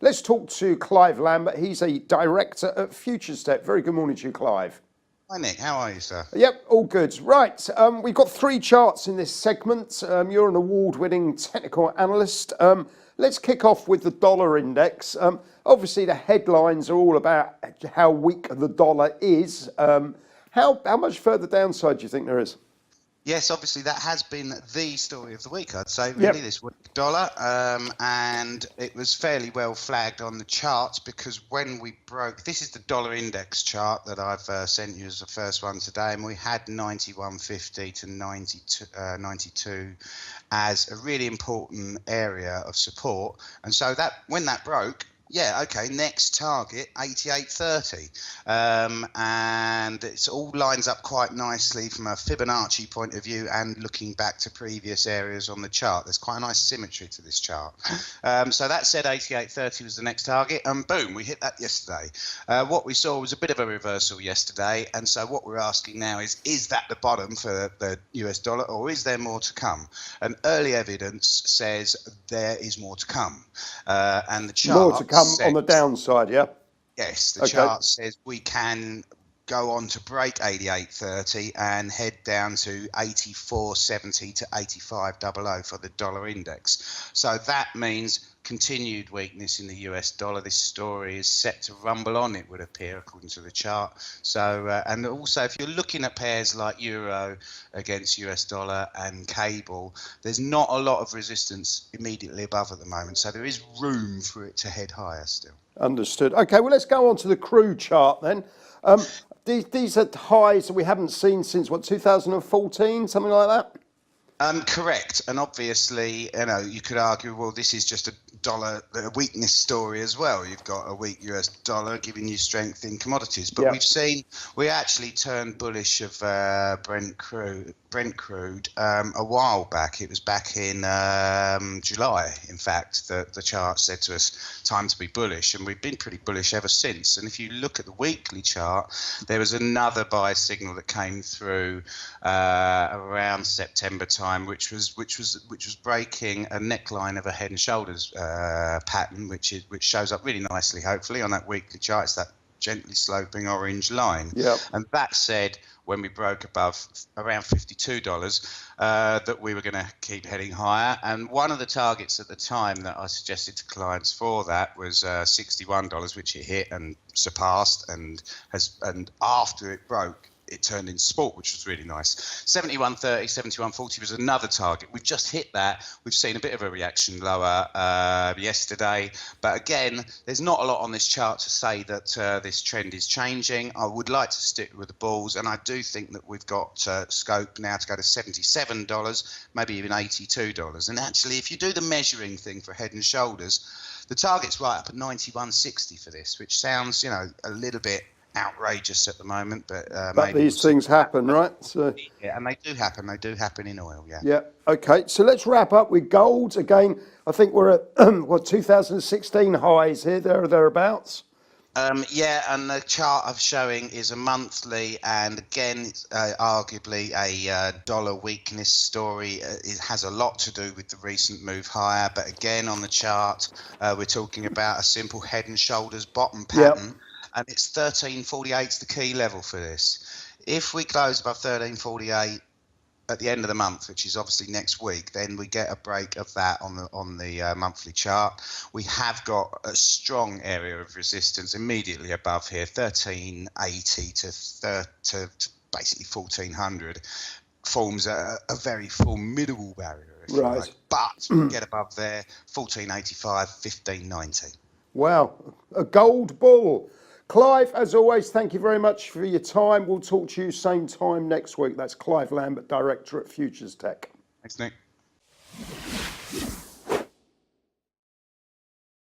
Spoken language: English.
Let's talk to Clive Lambert. He's a director at FuturesTechs. Very good morning to you, Clive. Hi Nick, how are you, sir? Yep, all good. Right, we've got three charts in this segment. You're an award-winning technical analyst. Let's kick off with the dollar index. Obviously, the headlines are all about how weak the dollar is. How much further downside do you think there is? Yes, obviously that has been the story of the week, I'd say, really, this week, dollar. And it was fairly well flagged on the charts because when we broke, this is the dollar index chart that I've sent you as the first one today, and we had 91.50 to 92 as a really important area of support. And so that when that broke, yeah, okay, next target, 88.30. And it all lines up quite nicely from a Fibonacci point of view and looking back to previous areas on the chart. There's quite a nice symmetry to this chart. So that said 88.30 was the next target, and boom, we hit that yesterday. What we saw was a bit of a reversal yesterday, and so what we're asking now is that the bottom for the US dollar, or is there more to come? And early evidence says there is more to come. And the chart... More to come on the downside, yeah? Yes, the chart says we can go on to break 88.30 and head down to 84.70 to 85.00 for the dollar index. So that means continued weakness in the US dollar. This story is set to rumble on, it would appear, according to the chart. So, and also if you're looking at pairs like euro against US dollar and cable, there's not a lot of resistance immediately above at the moment. So there is room for it to head higher still. Understood. Okay, well, let's go on to the crude chart then. These are highs that we haven't seen since, what, 2014, something like that? Correct, and obviously, you know, you could argue, well, this is just a weakness story as well. You've got a weak US dollar giving you strength in commodities, but we actually turned bullish of Brent Crude a while back. It was back in July, in fact, the chart said to us time to be bullish, and we've been pretty bullish ever since. And if you look at the weekly chart, there was another buy signal that came through around September time, which was breaking a neckline of a head and shoulders pattern, which shows up really nicely, hopefully, on that weekly chart. It's that gently sloping orange line. And that said, when we broke above around $52, that we were going to keep heading higher. And one of the targets at the time that I suggested to clients for that was $61, which it hit and surpassed, and after it broke, it turned in support, which was really nice. 71.30, 71.40 was another target. We've just hit that. We've seen a bit of a reaction lower yesterday. But again, there's not a lot on this chart to say that this trend is changing. I would like to stick with the bulls, and I do think that we've got scope now to go to $77, maybe even $82. And actually, if you do the measuring thing for head and shoulders, the target's right up at 91.60 for this, which sounds, you know, a little bit outrageous at the moment, but maybe these things happen, right? So yeah, and they do happen in oil. Yeah. Okay, so let's wrap up with gold again. I think we're at what, 2016 highs here, there or thereabouts. Yeah, and the chart I'm showing is a monthly, and again, it's, arguably a dollar weakness story. It has a lot to do with the recent move higher, but again, on the chart, we're talking about a simple head and shoulders bottom pattern. And it's 13.48 is the key level for this. If we close above 13.48 at the end of the month, which is obviously next week, then we get a break of that on the monthly chart. We have got a strong area of resistance immediately above here, 1380 to basically 1400, forms a very formidable barrier, if you like. But we get above there, 1485, 1590. Wow, a gold bull. Clive, as always, thank you very much for your time. We'll talk to you same time next week. That's Clive Lambert, Director at FuturesTechs. Thanks, Nick.